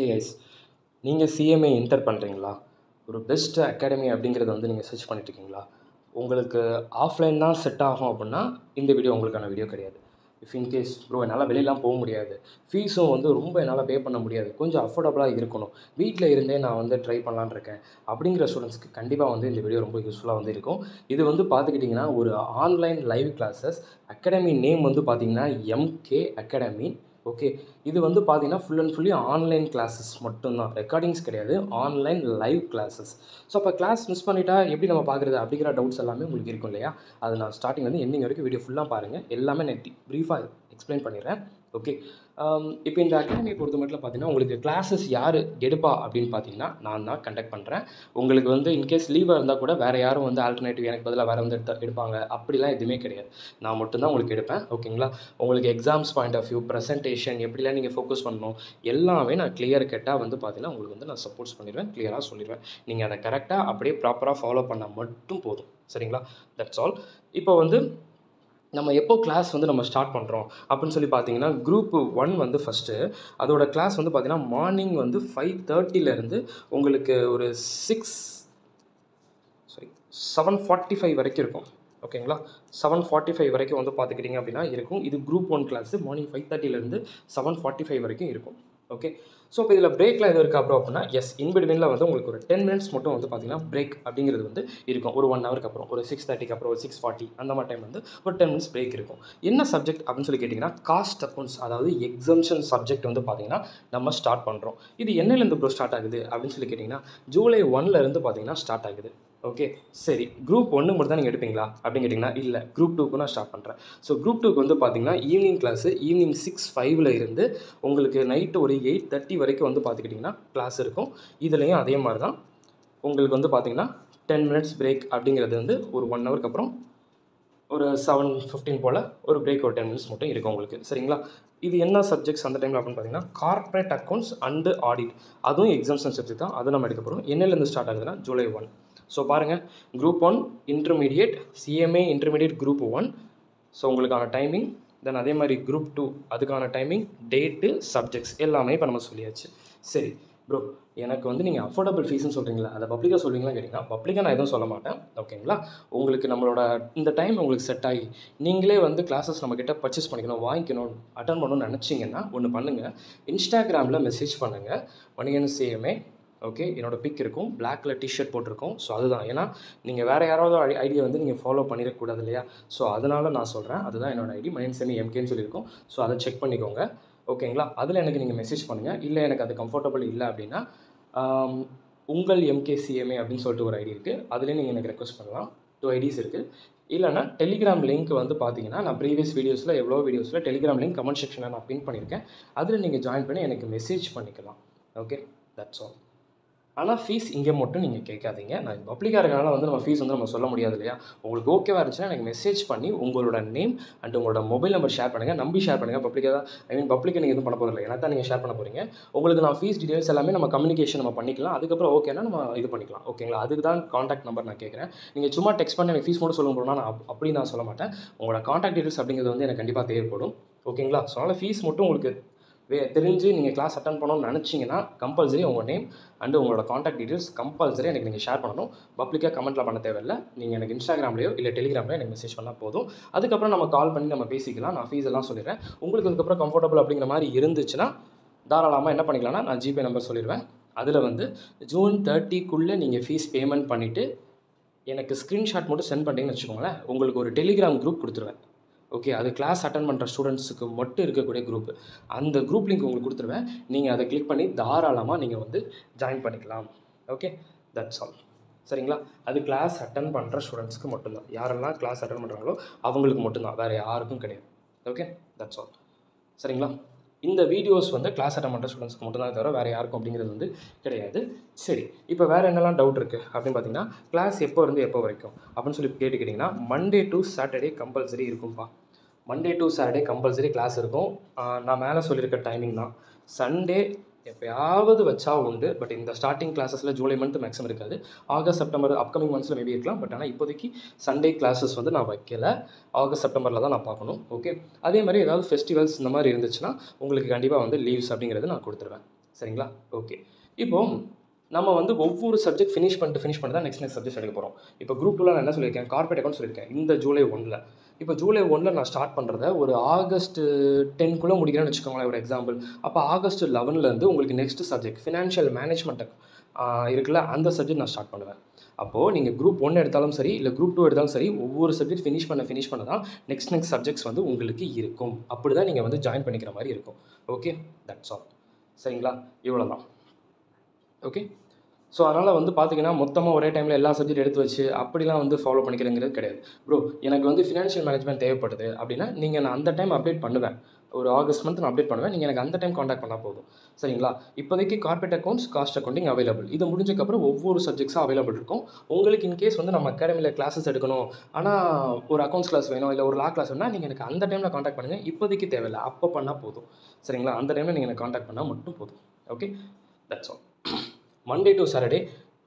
Hey guys, நீங்கள் CMA enter பண்ணுறீங்களா? ஒரு பெஸ்ட் அகாடமி அப்படிங்கிறத வந்து நீங்கள் சர்ச் பண்ணிட்டுருக்கீங்களா? உங்களுக்கு ஆஃப்லைன் தான் செட் ஆகும் அப்படின்னா இந்த வீடியோ உங்களுக்கான வீடியோ கிடையாது. இஃப் இன்கேஸ் ப்ரோ என்னால் வெளியெலாம் போக முடியாது, ஃபீஸும் வந்து ரொம்ப என்னால் பே பண்ண முடியாது, கொஞ்சம் அஃபோர்டபுளாக இருக்கணும், வீட்டில் இருந்தே நான் வந்து ட்ரை பண்ணலான்னு இருக்கேன் அப்படிங்கிற ஸ்டூடெண்ட்ஸ்க்கு கண்டிப்பாக வந்து இந்த வீடியோ ரொம்ப யூஸ்ஃபுல்லாக வந்து இருக்கும். இது வந்து பார்த்துக்கிட்டிங்கன்னா ஒரு online live classes. Academy name வந்து பார்த்திங்கன்னா எம்கே அகாடமி. ஓகே, இது வந்து பார்த்தீங்கன்னா full and fully online classes மட்டும்தான், ரெக்கார்டிங்ஸ் கிடையாது, ஆன்லைன் லைவ் கிளாஸஸ். ஸோ அப்போ கிளாஸ் மிஸ் பண்ணிட்டா எப்படி நம்ம பார்க்குறது அப்படிங்கிற டவுட்ஸ் எல்லாமே உங்களுக்கு இருக்கும் இல்லையா? அது நான் ஸ்டார்டிங் வந்து எண்டிங் வரைக்கும் வீடியோ ஃபுல்லாக பாருங்கள், எல்லாமே நான் ப்ரீஃபாக எக்ஸ்பிளைன் பண்ணிடுறேன். ஓகே, இப்போ இந்த அகாடமியை பொறுத்த மட்டும் பார்த்தீங்கன்னா உங்களுக்கு கிளாஸஸ் யார் எடுப்பா அப்படின்னு பார்த்தீங்கன்னா நான் தான் கண்டக்ட் பண்ணுறேன். உங்களுக்கு வந்து இன்கேஸ் லீவாக இருந்தால் கூட வேறு யாரும் வந்து ஆல்டர்னேட்டிவ் எனக்கு பதிலாக வேறு வந்து எடுப்பாங்க அப்படிலாம் எதுவுமே கிடையாது. நான் மட்டும்தான் உங்களுக்கு எடுப்பேன். ஓகேங்களா? உங்களுக்கு exams point of view, presentation எப்படிலாம் நீங்கள் ஃபோக்கஸ் பண்ணணும் எல்லாமே நான் கிளியர் கட்டாக வந்து பார்த்தீங்கன்னா உங்களுக்கு வந்து நான் சப்போர்ட்ஸ் பண்ணிடுவேன், கிளியராக சொல்லிடுவேன். நீங்கள் அதை கரெக்டாக அப்படியே ப்ராப்பராக ஃபாலோ பண்ணால் மட்டும் போதும். சரிங்களா? That's all. இப்போ வந்து நம்ம எப்போ கிளாஸ் வந்து நம்ம ஸ்டார்ட் பண்ணுறோம் அப்படின்னு சொல்லி பார்த்தீங்கன்னா குரூப் 1 வந்து ஃபஸ்ட்டு அதோட கிளாஸ் வந்து பார்த்தீங்கன்னா மார்னிங் வந்து 5:30 உங்களுக்கு ஒரு 7:45 வரைக்கும் இருக்கும். ஓகேங்களா? 7:45 வரைக்கும் வந்து பார்த்துக்கிட்டிங்க அப்படின்னா இருக்கும். இது குரூப் 1 கிளாஸு மார்னிங் 5:30 7:45 வரைக்கும் இருக்கும். ஓகே, ஸோ இப்போ இதில் பிரேக்லாம் எதுவும் இருக்கா ப்ரோ அப்படின்னா எஸ், இன்பிட்வீனில் வந்து உங்களுக்கு ஒரு 10 மினிட்ஸ் மட்டும் வந்து பார்த்தீங்கன்னா பிரேக் அப்படிங்கிறது வந்து இருக்கும். ஒரு 1 ஹவருக்கு அப்புறம் ஒரு 6:30க்கு அப்புறம் ஒரு 6:40 அந்த மாதிரி டைம் வந்து ஒரு 10 மினிட்ஸ் பிரேக் இருக்கும். என்ன சப்ஜெக்ட் அப்படின்னு சொல்லி கேட்டிங்கன்னா காஸ்ட் அக்கௌண்ட்ஸ், அதாவது எக்ஸம்ஷன் சப்ஜெக்ட் வந்து பார்த்தீங்கன்னா நம்ம ஸ்டார்ட் பண்ணுறோம். இது என்னையிலேருந்து ப்ரோ ஸ்டார்ட் ஆகுது அப்படின்னு சொல்லி கேட்டிங்கன்னா ஜூலை 1லேருந்து பார்த்தீங்கன்னா ஸ்டார்ட் ஆகுது. ஓகே, சரி, குரூப் 1 மட்டும் தான் நீங்கள் எடுப்பீங்களா அப்படின்னு கேட்டிங்கன்னா இல்லை, குரூப் 2க்கு நான் ஸ்டார்ட் பண்ணுறேன். ஸோ குரூப் 2க்கு வந்து பார்த்தீங்கன்னா ஈவினிங் கிளாஸு ஈவினிங் 6:05 இருந்து உங்களுக்கு நைட்டு ஒரு 8:30 வரைக்கும் வந்து பார்த்துக்கிட்டிங்கன்னா கிளாஸ் இருக்கும். இதுலேயும் அதே மாதிரி தான் உங்களுக்கு வந்து பார்த்தீங்கன்னா 10 மினிட்ஸ் பிரேக் அப்படிங்கிறது வந்து ஒரு 1 ஹவருக்கு அப்புறம் ஒரு 7:15 போல் ஒரு பிரேக் ஒரு 10 மினிட்ஸ் மட்டும் இருக்கும் உங்களுக்கு. சரிங்களா? இது என்ன சப்ஜெக்ட்ஸ் அந்த டைமில் அப்படின்னு பார்த்தீங்கன்னா கார்ப்பரேட் அக்கௌண்ட்ஸ் அண்டு ஆடிட், அதுவும் எக்ஸாம்ஷன் சப்ஜெக்ட் தான், அது நம்ம எடுக்க போகிறோம். என்னையிலேருந்து ஸ்டார்ட் ஆகுதுன்னா ஜூலை 1. ஸோ பாருங்கள், group 1 intermediate CMA intermediate group 1. So உங்களுக்கான டைமிங், தென் அதே மாதிரி குரூப் 2 அதுக்கான டைமிங், டேட்டு, சப்ஜெக்ட்ஸ் எல்லாமே இப்போ நம்ம சொல்லியாச்சு. சரி ப்ரோ, எனக்கு வந்து நீங்கள் அஃபோர்டபுள் ஃபீஸ்னு சொல்கிறீங்களா, அதை பப்ளிக்காக சொல்லுவீங்களா கேட்டிங்கன்னா பப்ளிக்காக நான் எதுவும் சொல்ல மாட்டேன். ஓகேங்களா? உங்களுக்கு நம்மளோட இந்த டைம் உங்களுக்கு செட் ஆகி நீங்களே வந்து கிளாஸஸ் நம்மக்கிட்ட பர்ச்சேஸ் பண்ணிக்கணும், வாங்கிக்கணும், அட்டன் பண்ணணும்னு நினச்சிங்கன்னா ஒன்று பண்ணுங்கள், இன்ஸ்டாகிராமில் மெசேஜ் பண்ணுங்கள், மணிகண்டன் சிஎம்ஏ. ஓகே, என்னோட பிக் இருக்கும், பிளாக்ல டிஷர்ட் போட்டிருக்கோம். ஸோ அதுதான், ஏன்னா நீங்கள் வேறு யாராவது ஐடியா வந்து நீங்கள் ஃபாலோ பண்ணிடக்கூடாது இல்லையா? ஸோ அதனால் நான் சொல்கிறேன், அதுதான் என்னோட ஐடி, மணிகண்டன் எம்கேன்னு சொல்லியிருக்கோம். ஸோ அதை செக் பண்ணிக்கோங்க. ஓகேங்களா? அதில் எனக்கு நீங்கள் மெசேஜ் பண்ணுங்கள். இல்லை எனக்கு அது கம்ஃபர்டபுள் இல்லை அப்படின்னா உங்கள் எம்கேசிஎம்ஏ அப்படின்னு சொல்லிட்டு ஒரு ஐடி இருக்குது, அதுலேயே நீங்கள் எனக்கு ரெக்வஸ்ட் பண்ணலாம். 2 ஐடிஸ் இருக்குது. இல்லைனா டெலிகிராம் லிங்க் வந்து பார்த்தீங்கன்னா நான் ப்ரீவியஸ் வீடியோஸில் எவ்வளோ வீடியோஸில் டெலிகிராம் லிங்க் கமெண்ட் செக்ஷனில் நான் பின் பண்ணியிருக்கேன், அதில் நீங்கள் ஜாயின் பண்ணி எனக்கு மெசேஜ் பண்ணிக்கலாம். Okay, that's all. ஆனால் ஃபீஸ் இங்கே மட்டும் நீங்கள் கேட்காதீங்க. நான் பப்ளிக்காக இருக்கனால வந்து நம்ம ஃபீஸ் வந்து நம்ம சொல்ல முடியாது இல்லையா? உங்களுக்கு ஓகேவாக இருந்துச்சுன்னா எனக்கு மெசேஜ் பண்ணி உங்களோட நேம் அண்ட் உங்களோட மொபைல் நம்பர் ஷேர் பண்ணுங்கள். நம்பி ஷேர் பண்ணுங்கள். பப்ளிக்காக தான், ஐ மீன் பப்ளிக்காக நீங்கள் எதுவும் பண்ண போகிறதில்ல, எனக்கு தான் நீங்கள் ஷேர் பண்ண போகிறீங்க. உங்களுக்கு நான் ஃபீஸ் டீடைல்ஸ் எல்லாமே நம்ம கம்யூனிகேஷன் நம்ம பண்ணிக்கலாம். அதுக்கப்புறம் ஓகேனா நம்ம இது பண்ணிக்கலாம். ஓகேங்களா? அதுக்கு தான் காண்டாக்ட் நம்பர் நான் கேட்குறேன். நீங்கள் சும்மா டெக்ஸ்ட் பண்ணி எனக்கு ஃபீஸ் மட்டும் சொல்லுங்க போனால் நான் அப்படி நான் சொல்ல மாட்டேன். உங்களோட காண்டாக்ட் டீடைல்ஸ் அப்படிங்கிறது வந்து எனக்கு கண்டிப்பாக தேவைப்படும். ஓகேங்களா? ஸோ அதனால் ஃபீஸ் மட்டும் உங்களுக்கு தெரிஞ்சு நீங்கள் கிளாஸ் அட்டன் பண்ணணும்னு நினச்சிங்கன்னா கம்பல்சரி உங்கள் நேம் அண்டு உங்களோட காண்டாக்ட் டீடைல்ஸ் கம்பல்சரி எனக்கு நீங்கள் ஷேர் பண்ணணும். பப்ளிக்காக கமெண்ட்டில் பண்ண தேவையில்லை. நீங்கள் எனக்கு இன்ஸ்டாகிராம்லையோ இல்லை டெலிகிராம்லையோ எனக்கு மெசேஜ் பண்ணால் போதும். அதுக்கப்புறம் நம்ம கால் பண்ணி நம்ம பேசிக்கலாம். நான் ஃபீஸ் எல்லாம் சொல்லிடுறேன். உங்களுக்கு அதுக்கப்புறம் கம்ஃபர்டபுள் அப்படிங்கிற மாதிரி இருந்துச்சுன்னா தாராளமாக என்ன பண்ணிக்கலாம்னா நான் ஜிபே நம்பர் சொல்லிடுவேன். அதில் வந்து ஜூன் 30க்குள்ளே நீங்கள் ஃபீஸ் பேமெண்ட் பண்ணிவிட்டு எனக்கு ஸ்க்ரீன்ஷாட் மட்டும் சென்ட் பண்ணிட்டீங்கன்னு வச்சுக்கோங்களேன், உங்களுக்கு ஒரு டெலிகிராம் குரூப் கொடுத்துருவேன். ஓகே, அது கிளாஸ் அட்டன் பண்ணுற ஸ்டூடெண்ட்ஸுக்கு மட்டும் இருக்கக்கூடிய குரூப். அந்த குரூப் லிங்க் உங்களுக்கு கொடுத்துருவேன். நீங்கள் அதை கிளிக் பண்ணி தாராளமாக நீங்கள் வந்து ஜாயின் பண்ணிக்கலாம். Okay, that's all. சரிங்களா? அது கிளாஸ் அட்டன் பண்ணுற ஸ்டூடெண்ட்ஸ்க்கு மட்டும்தான். யாரெல்லாம் கிளாஸ் அட்டன் பண்ணுறாங்களோ அவங்களுக்கு மட்டும்தான், வேறு யாருக்கும் கிடையாது. Okay, that's all. சரிங்களா? இந்த வீடியோஸ் வந்து கிளாஸ் அட்டன் பண்ணுற ஸ்டூடெண்ட்ஸ்க்கு மட்டும்தான் தவிர வேறு யாருக்கும் அப்படிங்கிறது வந்து கிடையாது. சரி, இப்போ வேறு என்னெல்லாம் டவுட் இருக்குது அப்படின்னு பார்த்தீங்கன்னா கிளாஸ் எப்போ இருந்து எப்போ வரைக்கும் அப்படின்னு சொல்லி கேட்டுக்கிட்டிங்கன்னா மண்டே டு சாட்டர்டே கம்பல்சரி இருக்கும்ப்பா. Monday to Saturday compulsory class இருக்கும். நான் மேலே சொல்லியிருக்க டைமிங் தான். சண்டே எப்போயாவது வச்சா உண்டு, பட் இந்த ஸ்டார்டிங் கிளாஸஸில் ஜூலை மந்த் மேக்ஸிமம் இருக்காது. ஆகஸ்ட் செப்டம்பர் அப்கமிங் மந்த்ஸில் மேபி இருக்கலாம். பட் ஆனால் இப்போதைக்கு சண்டே கிளாஸஸ் வந்து நான் வைக்கல. ஆகஸ்ட் செப்டம்பரில் தான் நான் பார்க்கணும். ஓகே, அதே மாதிரி ஏதாவது ஃபெஸ்டிவல்ஸ் இந்த மாதிரி இருந்துச்சுன்னா உங்களுக்கு கண்டிப்பாக வந்து லீவ்ஸ் அப்படிங்கிறது நான் கொடுத்துருவேன். சரிங்களா? ஓகே. இப்போ நம்ம வந்து ஒவ்வொரு சப்ஜெக்ட் ஃபினிஷ் பண்ணிட்டு தான் நெக்ஸ்ட் சப்ஜெக்ட் எடுக்க போகிறோம். இப்போ குரூப் 2ல நான் என்ன சொல்லியிருக்கேன், கார்ப்பரேட் அக்கவுண்ட் சொல்லியிருக்கேன். இந்த ஜூலை 1ல. இப்போ ஜூலை 1ல நான் ஸ்டார்ட் பண்ணுறத ஒரு ஆகஸ்ட் 10க்குள்ளே முடிக்கிறேன்னு வச்சுக்கோங்களேன், ஒரு எக்ஸாம்பிள். அப்போ ஆகஸ்ட் 11லேருந்து உங்களுக்கு நெக்ஸ்ட் சப்ஜெக்ட் ஃபினான்ஷியல் மேனேஜ்மெண்ட் இருக்குல்ல, அந்த சப்ஜெக்ட் நான் ஸ்டார்ட் பண்ணுவேன். அப்போது நீங்கள் குரூப் 1 எடுத்தாலும் சரி, இல்லை குரூப் 2 எடுத்தாலும் சரி, ஒவ்வொரு சப்ஜெக்ட் ஃபினிஷ் பண்ண தான் நெக்ஸ்ட் சப்ஜெக்ட்ஸ் வந்து உங்களுக்கு இருக்கும். அப்படி தான் நீங்கள் வந்து ஜாயின் பண்ணிக்கிற மாதிரி இருக்கும். Okay, that's all. சரிங்களா? இவ்வளோ தான். ஓகே. ஸோ அதனால் வந்து பார்த்தீங்கன்னா, மொத்தமாக ஒரே டைமில் எல்லா சப்ஜெக்ட் எடுத்து வச்சு அப்படிலாம் வந்து ஃபாலோ பண்ணிக்கிறேங்கிறது கிடையாது. ப்ரோ எனக்கு வந்து ஃபினான்ஷியல் மேனேஜ்மெண்ட் தேவைப்படுது அப்படின்னா, நான் அந்த டைம் அப்டேட் பண்ணுவேன். ஒரு ஆகஸ்ட் மந்த் நான் அப்டேட் பண்ணுவேன். நீங்கள் எனக்கு அந்த டைம் காண்டாக்ட் பண்ணால் போதும். சரிங்களா? இப்போதைக்கு corporate accounts, cost accounting available. இது முடிஞ்சக்கப்புறம் ஒவ்வொரு சப்ஜெக்ட்ஸாக அவைலபிள் இருக்கும். உங்களுக்கு இன்கேஸ் வந்து நம்ம அகாடமியில் கிளாஸஸ் எடுக்கணும், ஆனால் ஒரு அக்கௌண்ட்ஸ் கிளாஸ் வேணும், இல்லை ஒரு லா கிளாஸ் வேணும்னா நீங்கள் எனக்கு அந்த டைமில் காண்டாக்ட் பண்ணுங்கள். இப்போதைக்கு தேவையில்லை, அப்போ பண்ணால் போதும். சரிங்களா? அந்த டைமில் நீங்கள் எனக்கு காண்டாக்ட் பண்ணால் மட்டும் போதும். Okay, that's all. Monday to Saturday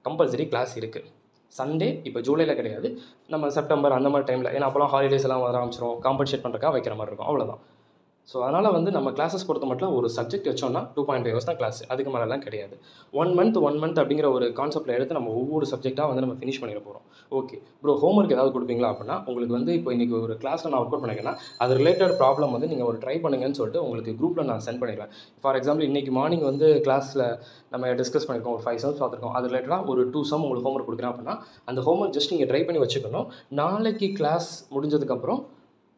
compulsory class இருக்குது. சண்டே இப்போ ஜூலையில் கிடையாது, நம்ம செப்டம்பர் அந்த மாதிரி டைமில், ஏன்னா அப்போலாம் ஹாலிடேஸ் எல்லாம் வர ஆரம்பிச்சிடும், காம்பன்சேட் பண்ணுறக்காக வைக்கிற மாதிரி இருக்கும், அவ்வளோதான். ஸோ அதனால் வந்து நம்ம கிளாஸஸ் பொறுத்த மட்டும் ஒரு சப்ஜெக்ட் வச்சோம்னா 2.5 ஹவர்ஸ் தான் கிளாஸ், அதுக்கு மேலெலாம் கிடையாது. 1 மந்த் அப்படிங்கிற ஒரு கான்செப்ட்டில் எடுத்து நம்ம ஒவ்வொரு சப்ஜெக்டாக வந்து நம்ம ஃபினிஷ் பண்ணிட போகிறோம். ஓகே ப்ரோ, ஹோம்ஒர்க் ஏதாவது கொடுப்பீங்களா அப்படின்னா, உங்களுக்கு வந்து இப்போ இன்றைக்கி ஒரு கிளாஸில் நான் ஒர்க் அவுட் பண்ணிக்கிறேன்னா, அது ரிலேட்டட் ப்ராப்ளம் வந்து நீங்கள் ஒரு ட்ரை பண்ணுங்கன்னு சொல்லிட்டு உங்களுக்கு குரூப்பில் நான் சென்ட் பண்ணிடுவேன். ஃபார் எக்ஸாம்பிள் இன்றைக்கி மார்னிங் வந்து கிளாஸில் நம்ம டிஸ்கஸ் பண்ணியிருக்கோம், ஒரு 5 சம்ஸ் பார்த்துருக்கோம், அது ரிலேட்டடாக ஒரு 2 சம் உங்களுக்கு ஹோம்ஒர்க் கொடுக்குறேன் அப்படின்னா, அந்த ஹோம்ஒர்க் ஜஸ்ட் நீங்கள் ட்ரை பண்ணி வச்சுக்கணும். நாளைக்கு கிளாஸ் முடிஞ்சதுக்கப்புறம்,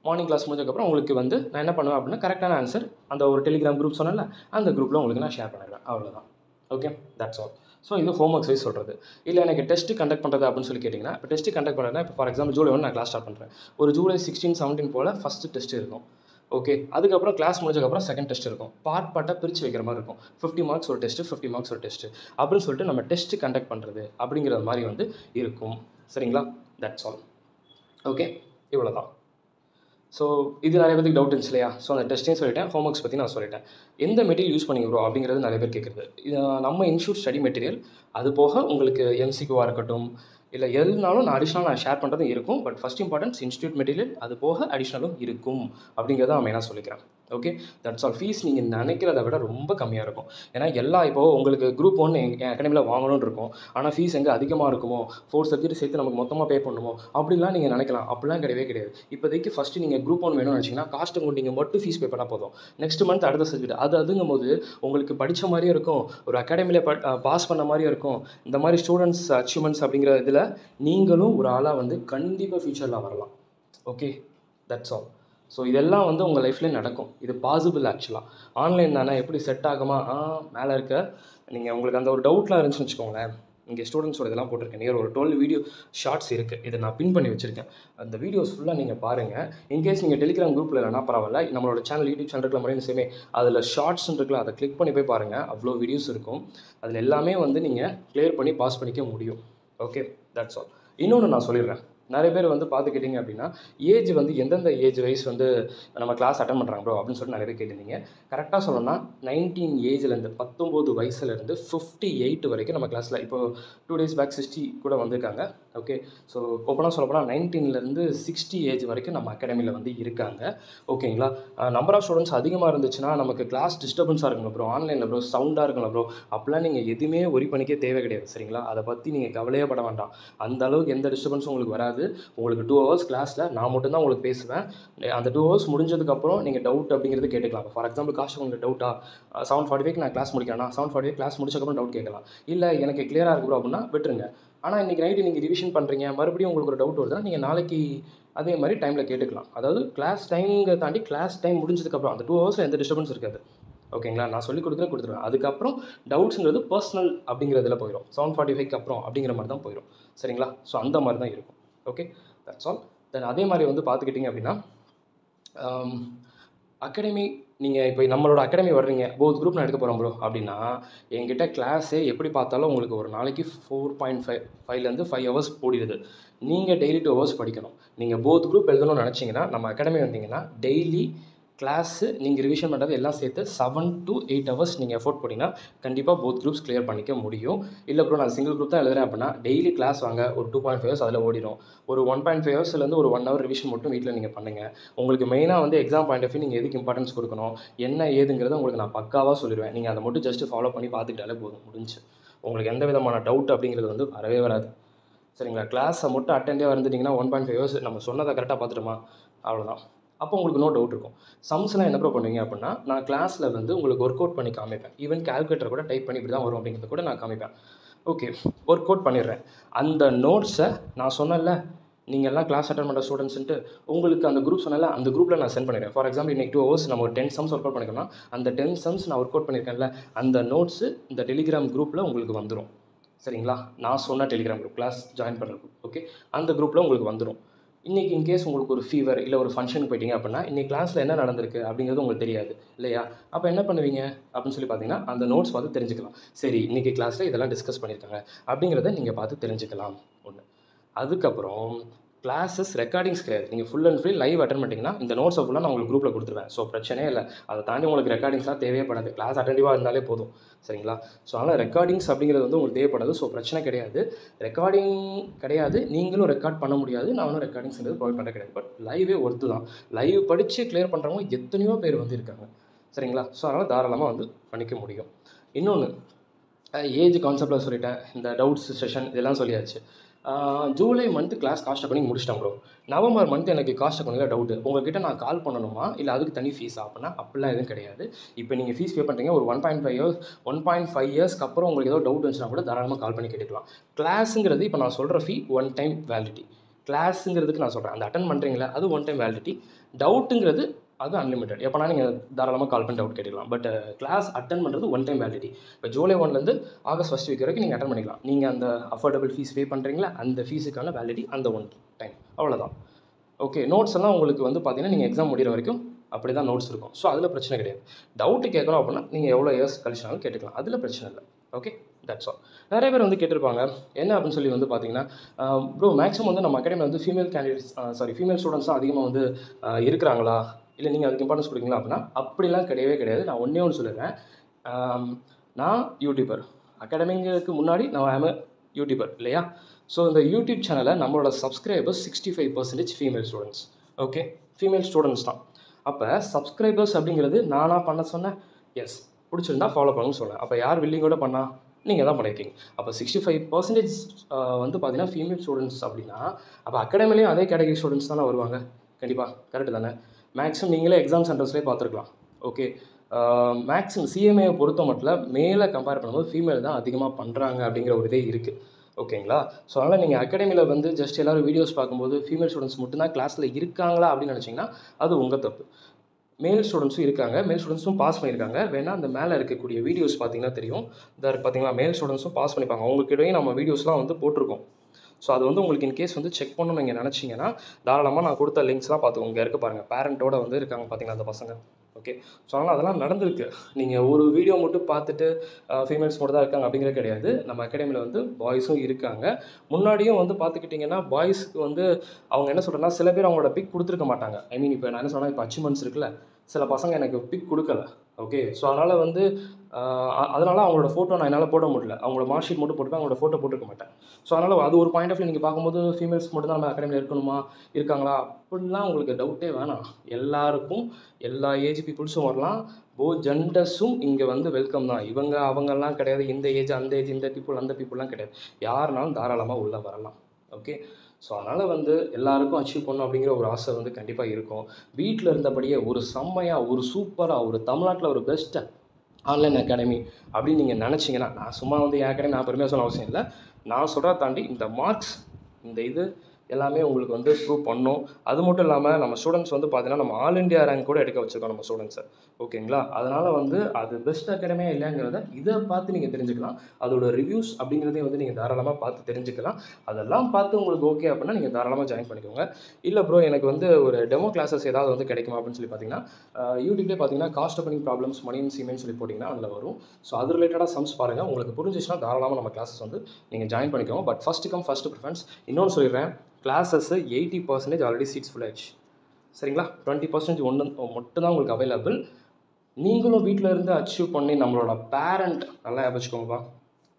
மார்னிங் கிளாஸ் முடிஞ்சதுக்கப்புறம் உங்களுக்கு வந்து நான் என்ன பண்ணுவேன் அப்படின்னா, கரெக்டான ஆன்சர் அந்த ஒரு டெலிகிராம் குரூப் சொன்னேன்ல, அந்த குரூப்பில் உங்களுக்கு நான் ஷேர் பண்ணிடுவேன், அவ்வளோதான். Okay, that's all. ஸோ இது ஹோம்ஒர்க்ஸ் வைஸ் சொல்கிறது. இல்லை எனக்கு டெஸ்ட்டு கண்டக்ட் பண்ணுறது அப்படின்னு சொல்லி கேட்டிங்கன்னா, இப்போ டெஸ்ட்டு கண்டக்ட் பண்ணுறேன்னா, இப்போ ஃபார் எக்ஸாம்பிள் ஜூலை 1 நான் கிளாஸ் ஸ்டார்ட் பண்ணுறேன். ஒரு ஜூலை 16, 17 போல் ஃபஸ்ட்டு டெஸ்ட் இருக்கும். ஓகே, அதுக்கப்புறம் கிளாஸ் முடிஞ்சதுக்கப்புறம் செகண்ட் டெஸ்ட் இருக்கும். பார்ட்டாக பிரித்து வைக்கிற மாதிரி இருக்கும். 50 மார்க்ஸ் ஒரு டெஸ்ட்டு, 50 மார்க்ஸ் ஒரு டெஸ்ட்டு அப்படின்னு சொல்லிட்டு நம்ம டெஸ்ட்டு கண்டக்ட் பண்ணுறது அப்படிங்கிற மாதிரி வந்து இருக்கும். சரிங்களா? That's all. ஓகே, இவ்வளோ தான். ஸோ இது நிறைய பேருக்கு டவுட் இருந்துச்சு இல்லையா? ஸோ அந்த டெஸ்ட்டையும் சொல்லிட்டேன், ஹோம்ஒர்க்ஸ் பற்றி நான் சொல்லிட்டேன். எந்த மெட்டீரியல் யூஸ் பண்ணி ப்ரோ அப்படிங்கிறது நிறைய பேர் கேட்குறது. இது நம்ம இன்ஸ்டியூட் ஸ்டடி மெட்டீரியல், அது போக உங்களுக்கு எம்சிக்யூவாக இருக்கட்டும், இல்லை எதுனாலும் நான் அடிஷ்னலாக நான் ஷேர் பண்ணுறதும் இருக்கும். But first importance institute material, அது போக அடிஷ்னலும் இருக்கும் அப்படிங்கிறத நான் மெயினாக சொல்லிக்கிறேன். Okay, that's all. ஃபீஸ் நீங்கள் நினைக்கிறத விட ரொம்ப கம்மியாக இருக்கும். ஏன்னா இப்போது உங்களுக்கு குரூப் 1 என் அகாடமியில் வாங்கணும்னு இருக்கும், ஆனால் ஃபீஸ் எங்கே அதிகமாக இருக்குமோ, 4 சப்ஜெக்ட் சேர்த்து நமக்கு மொத்தமாக பே பண்ணணுமோ அப்படிலாம் நீங்கள் நினைக்கலாம். அப்படிலாம் கிடையவே கிடையாது. இப்போதைக்கு ஃபஸ்ட்டு நீங்கள் குரூப் 1 வேணும்னு நினச்சிங்கன்னா, காஸ்ட் அக்கவுண்டிங் மட்டும் ஃபீஸ் பே பண்ணால் போதும். நெக்ஸ்ட் மந்த் அடுத்த சப்ஜெக்ட் அதுங்கும் போது உங்களுக்கு படித்த மாதிரியும் இருக்கும், ஒரு அகாடமியில் பாஸ் பண்ண மாதிரியும் இருக்கும். இந்த மாதிரி ஸ்டூடெண்ட்ஸ் அச்சீவ்மெண்ட்ஸ் அப்படிங்கிற இதில் நீங்களும் ஒரு ஆளாக வந்து கண்டிப்பாக ஃபியூச்சரில் வரலாம். Okay, that's all. ஸோ இதெல்லாம் வந்து உங்கள் லைஃப்லேயே நடக்கும். இது பாசிபிள் ஆக்சுவலாக. ஆன்லைன் தானே, எப்படி செட் ஆகுமா? மேலே இருக்க நீங்கள் உங்களுக்கு அந்த ஒரு டவுட்லாம் இருந்துச்சுன்னு வச்சுக்கோங்களேன், இங்கே ஸ்டூடெண்ட்ஸோட இதெல்லாம் போட்டிருக்கேன். நியர் ஒரு 12 வீடியோ ஷார்ட்ஸ் இருக்குது, இதை நான் பின் பண்ணி வச்சுருக்கேன். அந்த வீடியோஸ் ஃபுல்லாக நீங்கள் பாருங்கள். இன்கேஸ் நீங்கள் டெலிகிராம் குரூப்பில் இல்லைனா பரவாயில்ல, நம்மளோட சேனல் யூடியூப் சேனல் இருக்கிற மாதிரி சேமே அதில் ஷார்ட்ஸ் இருக்குல்ல, அதை கிளிக் பண்ணி போய் பாருங்கள். அவ்வளோ வீடியோஸ் இருக்கும். அதில் எல்லாமே வந்து நீங்கள் கிளியர் பண்ணி பாஸ் பண்ணிக்க முடியும். Okay, that's all. இன்னொன்று நான் சொல்லிடுறேன், நிறைய பேர் வந்து பார்த்துக்கிட்டிங்க அப்படின்னா, ஏஜ் வந்து எந்தெந்த ஏஜ் வைஸ் வந்து நம்ம கிளாஸ் அட்டன் பண்ணுறாங்க ப்ரோ அப்படின்னு சொல்லிட்டு நிறைய பேர் கேட்டிருந்தீங்க. கரெக்டாக சொல்லணும்னா 19 ஏஜ்லேருந்து 19 வயசுலேருந்து 58 வரைக்கும் நம்ம கிளாஸில் இப்போ 2 days பேக் 60 கூட வந்திருக்காங்க. ஓகே, ஸோ ஓப்பனாக சொல்லப்போனால் 19லேருந்து 60 ஏஜ் வரைக்கும் நம்ம அகாடமியில் வந்து இருக்காங்க. ஓகேங்களா? நம்பர் ஆஃப் ஸ்டூடெண்ட்ஸ் அதிகமாக இருந்துச்சுன்னா நமக்கு கிளாஸ் டிஸ்டர்பன்ஸாக இருக்குங்களா ப்ரோ, ஆன்லைனில் ப்ரோ சவுண்டாக இருக்குங்களா ப்ரோ, அப்படிலாம் நீங்கள் எதுவுமே ஒரி பண்ணிக்க தேவை கிடையாது. சரிங்களா? அதை பற்றி நீங்கள் கவலையே பட வேண்டாம். அந்த அளவுக்கு எந்த டிஸ்டர்பன்ஸும் உங்களுக்கு வராது. உங்களுக்கு 2 hours கிளாஸில் நான் மட்டும்தான் உங்களுக்கு பேசுவேன். அந்த 2 hours முடிஞ்சதுக்கப்புறம் நீங்கள் டவுட் அப்படிங்கிறது கேட்டுக்கலாம். ஃபார் எக்ஸாம்பிள் காஸ்ட் உங்களுக்கு டவுட்டா 7:45 நான் கிளாஸ் முடிக்கிறேன்னா 7:45 கிளாஸ் முடிச்சதுக்கப்புறம் டவுட் கேட்கலாம். இல்லை எனக்கு கிளியராக இருக்கு ப்ரோ அப்படின்னா விட்டுருங்க. ஆனால் இன்றைக்கி நைட்டு நீங்கள் ரிவிஷன் பண்ணுறீங்க, மறுபடியும் உங்களுக்கு ஒரு டவுட் வருதுன்னா நீங்கள் நாளைக்கு அதே மாதிரி டைமில் கேட்டுக்கலாம். அதாவது கிளாஸ் டைம்ங்க தாண்டி கிளாஸ் டைம் முடிஞ்சதுக்கப்புறம் அந்த 2 hours எந்த டிஸ்டர்பன்ஸ் இருக்காது. ஓகேங்களா? நான் சொல்லி கொடுத்துருவேன். அதுக்கப்புறம் டவுட்ஸுங்கிறது பர்சனல் அப்படிங்கிறதுல போயிடும். 7:45க்கு அப்புறம் அப்படிங்கிற மாதிரி தான் போயிடும். சரிங்களா? ஸோ அந்த மாதிரி தான் இருக்கும். Okay, that's all. தென் அதே மாதிரி வந்து பார்த்துக்கிட்டிங்க அப்படின்னா, அகாடமி நீங்கள் இப்போ நம்மளோட அகாடமி வர்றீங்க, போத் குரூப் நான் எடுக்க போகிறேன் ப்ரோ அப்படின்னா, என்கிட்ட கிளாஸே எப்படி பார்த்தாலும் உங்களுக்கு ஒரு நாளைக்கு 4.5லேருந்து 5 hours ஓடிடுது. நீங்கள் டெய்லி 2 hours படிக்கணும். நீங்கள் போத் குரூப் எழுதணும்னு நினச்சிங்கன்னா நம்ம அகாடமி வந்தீங்கன்னா டெய்லி கிளாஸு நீங்கள் ரிவிஷன் பண்ணுறது எல்லாம் சேர்த்து 7 to 8 ஹவர்ஸ் நீங்கள் எஃபோர்ட் போட்டிங்கன்னா கண்டிப்பாக போத் குரூப்ஸ் கிளியர் பண்ணிக்க முடியும். இல்லை ப்ரோ நான் சிங்கிள் குரூப் தான் எழுதுறேன் அப்படின்னா டெய்லி கிளாஸ் வாங்க, ஒரு 2.5 ஹவர்ஸ் அதில் ஓடிடும். ஒரு 1.5 ஹவர்ஸ்லேருந்து ஒரு 1 ஹவர் ரிவிஷன் மட்டும் வீட்டில் நீங்கள் பண்ணுங்கள். உங்களுக்கு மெயினாக வந்து எக்ஸாம் பாயிண்ட் ஆஃப் வியூ நீங்கள் எதுக்கு இம்பார்ட்டன்ஸ் கொடுக்கணும், என்ன ஏதுங்கிறத உங்களுக்கு நான் பக்காவாக சொல்லிடுவேன். நீங்கள் அதை மட்டும் ஜஸ்ட்டு ஃபாலோ பண்ணி பார்த்துக்கிட்டாலே போதும், முடிஞ்சு. உங்களுக்கு எந்த விதமான டவுட் அப்படிங்கிறது வந்து வரவே வராது. சரிங்களா? கிளாஸை மட்டும் அட்டெண்டே வந்துட்டிங்கன்னா 1.5 ஹவர்ஸ் நம்ம சொன்னதை கரெக்டாக பார்த்துட்டோமா, அவ்வளோதான். அப்போ உங்களுக்கு நோ டவுட் இருக்கும். சம்ஸ்லாம் என்ன ப்ரோ பண்ணுவீங்க அப்படின்னா, நான் கிளாஸில் வந்து உங்களுக்கு ஒர்க் அவுட் பண்ணி காமிப்பேன். ஈவன் கால்குலேட்டர் கூட டைப் பண்ணி இப்படி தான் வரும் அப்படிங்கிறத கூட நான் காமிப்பேன். ஓகே, ஒர்க் அவுட் பண்ணிடுறேன். அந்த நோட்ஸை நான் சொன்னேன்ல, நீங்கள் எல்லாம் கிளாஸ் அட்டன் பண்ணுற ஸ்டூடெண்ட்ஸ்ன்ட்டு உங்களுக்கு அந்த குரூப் சொன்னால அந்த குரூப்பில் நான் சென்ட் பண்ணிடுறேன். ஃபார் எக்ஸாம்பிள் இன்னைக்கு 2 ஹவர்ஸ் நம்ம ஒரு 10 சம்ஸ் ஒர்க் அவுட் பண்ணிக்கோன்னா அந்த 10 சம்ஸ் நான் ஒர்க் அவுட் பண்ணியிருக்கேன்ல, அந்த நோட்ஸு இந்த டெலிகிராம் குரூப்பில் உங்களுக்கு வந்துடும். சரிங்களா? நான் சொன்ன டெலிகிராம் குரூப், கிளாஸ் ஜாயின் பண்ணுற குரூப். ஓகே, அந்த குரூப்பில் உங்களுக்கு வந்துடும். இன்றைக்கி இன்கேஸ் உங்களுக்கு ஒரு ஃபீவர் இல்லை ஒரு ஃபங்க்ஷனுக்கு போயிட்டீங்க அப்படின்னா இன்றைக்கி கிளாஸில் என்ன நடந்திருக்கு அப்படிங்கிறது உங்களுக்கு தெரியாது இல்லையா? அப்போ என்ன பண்ணுவீங்க அப்படின்னு சொல்லி பார்த்தீங்கன்னா அந்த நோட்ஸ் பார்த்து தெரிஞ்சுக்கலாம். சரி, இன்றைக்கி கிளாஸில் இதெல்லாம் டிஸ்கஸ் பண்ணியிருக்காங்க அப்படிங்கிறத நீங்கள் பார்த்து தெரிஞ்சுக்கலாம். ஒன்று. அதுக்கப்புறம் கிளாஸஸ் ரெக்கார்டிங்ஸ் கிடையாது. நீங்கள் full and full live attend பண்ணிட்டீங்கன்னா இந்த நோட்ஸை ஃபுல்லாக நான் உங்களுக்கு குரூப்பில் கொடுத்துருவேன். ஸோ பிரச்சனையே இல்லை. அதை தாண்டி உங்களுக்கு ரெக்கார்டிங்ஸ்லாம் தேவைப்படாது. கிளாஸ் அட்டென்டிவாக இருந்தாலே போதும். சரிங்களா? ஸோ அதனால் ரெக்கார்டிங்ஸ் அப்படிங்கிறது வந்து உங்களுக்கு தேவைப்படாது. ஸோ பிரச்சனை கிடையாது. ரெக்கார்டிங் கிடையாது, நீங்களும் ரெக்கார்ட் பண்ண முடியாது. நான் ஒன்றும் ரெக்கார்டிங்ஸ்ன்றது ப்ரொவைட் பண்ண கிடையாது. பட் லைவே ஒர்த்து தான். லைவ் படித்து கிளியர் பண்ணுறவங்க எத்தனையோ பேர் வந்து இருக்காங்க. சரிங்களா? ஸோ அதனால் தாராளமாக வந்து பண்ணிக்க முடியும். இன்னொன்று, ஏஜ் கான்செப்டில் சொல்லிட்டேன். இந்த டவுட்ஸ் செஷன் இதெல்லாம் சொல்லியாச்சு. July month class cost accounting முடிச்சிட்டேன் ப்ரோ. நவம்பர் மந்த் எனக்கு காஸ்ட் அக்கௌண்டிங்கில் டவுட்டு. உங்கள்கிட்ட நான் கால் பண்ணணுமா இல்லை அதுக்கு தனி ஃபீஸா அப்படின்னா அப்படிலாம் எதுவும் கிடையாது. இப்போ நீங்கள் ஃபீஸ் பே பண்ணுறீங்க, ஒரு 1.5 இயர்ஸ்க்கு அப்புறம் உங்களுக்கு ஏதோ டவுட் வந்துச்சுன்னா கூட தாராளமாக கால் பண்ணி கேட்டுக்கலாம். கிளாஸுங்கிறது இப்போ நான் சொல்கிற ஃபீ 1 டைம் வேலிடிட்டி. கிளாஸுங்கிறதுக்கு நான் சொல்கிறேன், அந்த அட்டன் பண்ணுறீங்களா அது 1 டைம் வேலிடிட்டி. டவுட்டுங்கிறது அது அன்லிமிட்டட். எப்போனா நீங்கள் தாராளமாக கால் பண்ணி டவுட் கேட்டுக்கலாம். பட் கிளாஸ் அட்டன் பண்ணுறது 1 டைம் வேலிடிட்டி. இப்போ ஜூலை 1லேருந்து ஆகஸ்ட் 1 வீக் வரைக்கும் நீங்கள் அட்டன் பண்ணிக்கலாம். நீங்கள் அந்த அஃபோர்டபுள் ஃபீஸ் பே பண்ணுறீங்களா அந்த ஃபீஸுக்கான வேலிடிட்டி அந்த 1 டைம், அவ்வளோதான். ஓகே, நோட்ஸ் எல்லாம் உங்களுக்கு வந்து பார்த்தீங்கன்னா நீங்கள் எக்ஸாம் முடிகிற வரைக்கும் அப்படி தான் நோட்ஸ் இருக்கும். ஸோ அதில் பிரச்சனை கிடையாது. டவுட்டு கேட்கணும் அப்படின்னா நீங்கள் எவ்வளோ இயர்ஸ் கழிச்சினாலும் கேட்டுக்கலாம், அதில் பிரச்சனை இல்லை. Okay, that's all. நிறைய பேர் வந்து கேட்டிருப்பாங்க என்ன அப்படின்னு சொல்லி வந்து பார்த்தீங்கன்னா, ப்ரோ மேக்ஸிமம் வந்து நம்ம அகாடமியில் வந்து ஃபீமேல் ஸ்டூடெண்ட்ஸ் தான் அதிகமாக வந்து இருக்கிறாங்களா, இல்லை நீங்கள் அதுக்கு இம்பார்ட்டன்ஸ் கொடுக்குறீங்களா அப்படின்னா அப்படிலாம் கிடையவே கிடையாது. நான் ஒன்றே ஒன்று சொல்லிடுறேன். நான் யூடியூபர். அகாடமிங்களுக்கு முன்னாடி நான் ஆம் யூடியூபர் இல்லையா? ஸோ இந்த யூடியூப் சேனலில் நம்மளோட subscribers 65% female students. Okay, female students தான். அப்போ சப்ஸ்கிரைபர்ஸ் அப்படிங்கிறது நானாக பண்ண சொன்னேன்? எஸ், பிடிச்சிருந்தா ஃபாலோ பண்ணுன்னு சொன்னேன். அப்போ யார் வில்லிங்கோட பண்ணால் நீங்கள் தான் பண்ணியிருக்கீங்க. அப்போ 65% வந்து பார்த்தீங்கன்னா ஃபீமேல் ஸ்டூடெண்ட்ஸ் அப்படின்னா அப்போ அகாடமிலையும் அதே கேட்டகரி ஸ்டூடெண்ட்ஸ் தானே வருவாங்க. கண்டிப்பாக கரெக்டு தானே? மேக்ஸிமம் நீங்களே எக்ஸாம் சென்டர்ஸ்லேயே பார்த்துருக்கலாம். ஓகே, மேக்ஸிமம் சிஎம்ஏ பொறுத்த மட்டும் மேலே கம்பேர் பண்ணும்போது ஃபீமேல் தான் அதிகமாக பண்ணுறாங்க அப்படிங்கிற ஒரு இதே இருக்குது. ஓகேங்களா? ஸோ அதனால் நீங்கள் அகாடமியில் வந்து ஜஸ்ட் எல்லோரும் வீடியோஸ் பார்க்கும்போது ஃபீமேல் ஸ்டூடெண்ட்ஸ் மட்டும்தான் கிளாஸில் இருக்காங்களா அப்படின்னு நினச்சிங்கன்னா அது உங்கள் தப்பு. மேல் ஸ்டூடெண்ட்ஸும் இருக்காங்க, மேல் ஸ்டூடெண்ட்ஸும் பாஸ் பண்ணியிருக்காங்க. வேணால் அந்த மேலே இருக்கக்கூடிய வீடியோஸ் பார்த்தீங்கன்னா தெரியும். பார்த்தீங்களா, மேல் ஸ்டூடெண்ட்ஸும் பாஸ் பண்ணிப்பாங்க. அவங்களுக்கிடையே நம்ம வீடியோஸ்லாம் வந்து போட்டிருக்கோம். ஸோ அது வந்து உங்களுக்கு இன்கேஸ் வந்து செக் பண்ணணும்னு நீங்கள் நினச்சிங்கன்னா தாராளமாக நான் கொடுத்த லிங்க்ஸ்லாம் பார்த்துக்கோங்க. இங்கே இருக்க பாருங்கள், பேரண்ட்டோட வந்து இருக்காங்க பார்த்தீங்களா அந்த பசங்க. ஓகே, ஸோ அதனால் அதெல்லாம் நடந்திருக்கு. நீங்கள் ஒரு வீடியோ மட்டும் பார்த்துட்டு ஃபீமேல்ஸ் மட்டும் தான் இருக்காங்க அப்படிங்கிறது கிடையாது. நம்ம அகாடமியில் வந்து பாய்ஸும் இருக்காங்க. முன்னாடியும் வந்து பார்த்துக்கிட்டிங்கன்னா பாய்ஸுக்கு வந்து அவங்க என்ன சொல்கிறேன்னா சில பேர் அவங்களோட பிக் கொடுத்துருக்க மாட்டாங்க. ஐ மீன் இப்போ நான் என்ன சொன்னால் இப்போ அச்சீவ்மெண்ட்ஸ் இருக்குல்ல, சில பசங்க எனக்கு பிக் கொடுக்கல. ஓகே, ஸோ அதனால் வந்து அதனால் அவங்களோட ஃபோட்டோ நான் என்னால் போட முடியல. அவங்களோட மார்க் ஷீட் மட்டும் போட்டுருப்பேன், அவங்களோட ஃபோட்டோ போட்டிருக்க மாட்டேன். ஸோ அதனால் அது ஒரு பாயிண்ட் ஆஃப் வியூ நீங்கள் பார்க்கும்போது ஃபீமேல்ஸ் மட்டும் தான் நம்ம அகாடமியில் இருக்கணுமா, இருக்காங்களா அப்படிலாம் உங்களுக்கு டவுட்டே வேணாம். எல்லாருக்கும் எல்லா ஏஜ் பீப்புள்ஸும் வரலாம். ஜெண்டர்ஸும் இங்கே வந்து வெல்கம் தான். இவங்க அவங்கெல்லாம் கிடையாது, இந்த ஏஜ் அந்த ஏஜ் இந்த பீப்புள் அந்த பீப்புளெலாம் கிடையாது. யாருனாலும் தாராளமாக உள்ளே வரலாம். ஓகே, ஸோ அதனால் வந்து எல்லாருக்கும் அச்சீவ் பண்ணணும் அப்படிங்கிற ஒரு ஆசை வந்து கண்டிப்பாக இருக்கும். வீட்டில் இருந்தபடியே ஒரு செம்மையாக ஒரு சூப்பராக ஒரு தமிழ்நாட்டில் ஒரு பெஸ்ட்டு ஆன்லைன் அகாடமி அப்படின்னு நீங்கள் நினச்சிங்கன்னா, நான் சும்மா வந்து என் அகாடமி நான் பெருமையாக சொல்ல அவசியம் இல்லை. நான் சொல்கிறத தாண்டி இந்த மார்க்ஸ் இந்த இது எல்லாமே உங்களுக்கு வந்து ப்ரூவ் பண்ணணும். அது மட்டும் இல்லாமல் நம்ம ஸ்டூடெண்ட்ஸ் வந்து பார்த்தீங்கன்னா நம்ம ஆல் இண்டியா ரேங்க் கூட எடுக்க வச்சுருக்கோம் நம்ம ஸ்டூடெண்ட்ஸை. ஓகேங்களா? அதனால் வந்து அது பெஸ்ட் அகாடமியாக இல்லைங்கிறத இதை பார்த்து நீங்கள் தெரிஞ்சுக்கலாம். அதோட ரிவ்யூஸ் அப்படிங்கிறதையும் வந்து நீங்கள் தாராளமாக பார்த்து தெரிஞ்சுக்கலாம். அதெல்லாம் பார்த்து உங்களுக்கு ஓகே அப்படின்னா நீங்கள் தாராளமாக ஜாயின் பண்ணிக்கோங்க. இல்லை ப்ரோ எனக்கு வந்து ஒரு டெமோ கிளாஸஸ் ஏதாவது வந்து கிடைக்குமா அப்படின்னு சொல்லி பார்த்தீங்கன்னா யூடியூப்லேயே பார்த்தீங்கன்னா காஸ்ட் ஆஃப் பனிங் ப்ராப்ளம்ஸ் மணி இன் சிமெண்ட் சொல்லி போட்டிங்கன்னா அதில் வரும். ஸோ அது ரிலேட்டடாக சம்ஸ் பாருங்கள். உங்களுக்கு புரிஞ்சிச்சுன்னா தாராளமாக நம்ம கிளாஸஸ் வந்து நீங்கள் ஜாயின் பண்ணிக்கோங்க. But first come first preference. இன்னொன்று சொல்லிடுறேன், கிளாஸஸ் 80% ஆல்ரெடி சீட்ஸ் ஃபுல் ஆயிடுச்சு. சரிங்களா? 20% ஒன்று மட்டும் தான் உங்களுக்கு அவைலபிள். நீங்களும் வீட்டில் இருந்து அச்சீவ் பண்ணி நம்மளோட பேரண்ட் நல்லா ஞாபகம் வச்சுக்கோங்கப்பா.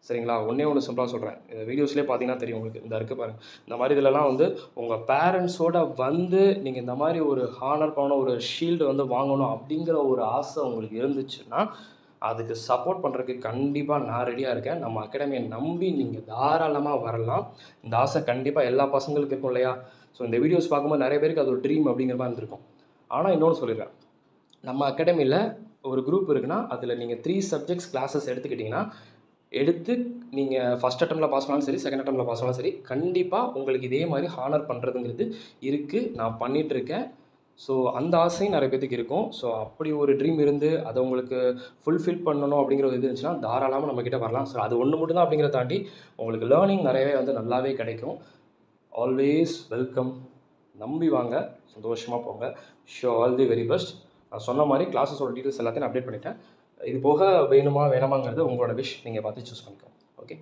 சரிங்களா? ஒன்றே ஒன்று சிம்பிளாக சொல்கிறேன். இந்த வீடியோஸ்லேயே பார்த்தீங்கன்னா தெரியும் உங்களுக்கு. இந்த இருக்குது பாருங்க. இந்த மாதிரி இதிலலாம் வந்து உங்கள் பேரண்ட்ஸோட வந்து நீங்கள் இந்த மாதிரி ஒரு ஹானர் பண்ண ஒரு ஷீல்டு வந்து வாங்கணும் அப்படிங்கிற ஒரு ஆசை உங்களுக்கு இருந்துச்சுன்னா, அதுக்கு சப்போர்ட் பண்ணுறதுக்கு கண்டிப்பாக நான் ரெடியாக இருக்கேன். நம்ம அகாடமியை நம்பி நீங்கள் தாராளமாக வரலாம். இந்த ஆசை கண்டிப்பாக எல்லா பசங்களுக்கும் இருக்கும் இல்லையா? ஸோ இந்த வீடியோஸ் பார்க்கும்போது நிறைய பேருக்கு அது ஒரு ட்ரீம் அப்படிங்கிற மாதிரி இருந்திருக்கும். ஆனால் இன்னொன்று சொல்லிடுறேன். நம்ம அகாடமியில் ஒரு குரூப் இருக்குன்னா, அதில் நீங்கள் 3 சப்ஜெக்ட்ஸ் கிளாஸஸ் எடுத்துக்கிட்டிங்கன்னா, எடுத்து நீங்கள் ஃபஸ்ட் அட்டெம்ப்டில் பாஸ் பண்ணாலும் சரி, செகண்ட் அட்டெம்ப்டில் பாஸ் பண்ணாலும் சரி, கண்டிப்பாக உங்களுக்கு இதே மாதிரி ஹானர் பண்ணுறதுங்கிறது இருக்குது. நான் பண்ணிகிட்ருக்கேன். ஸோ அந்த ஆசையும் நிறைய பேத்துக்கு இருக்கும். ஸோ அப்படி ஒரு ட்ரீம் இருந்து அதை உங்களுக்கு ஃபுல்ஃபில் பண்ணணும் அப்படிங்கிற ஒரு இது இருந்துச்சுன்னா, தாராளமாக நம்மக்கிட்ட வரலாம். ஸோ அது ஒன்று மட்டும் தான் அப்படிங்கிறத தாண்டி உங்களுக்கு லேர்னிங் நிறையவே வந்து நல்லாவே கிடைக்கும். Always welcome. நம்பி வாங்க, சந்தோஷமாக போங்க. All the very best. நான் சொன்ன மாதிரி கிளாஸஸோட டீட்டெயில்ஸ் எல்லாத்தையும் நான் அப்டேட் பண்ணிட்டேன். இது போக வேணுமா வேணாமாங்கிறது உங்களோட விஷ். நீங்கள் பார்த்து சூஸ் பண்ணிக்கோங்க. ஓகே.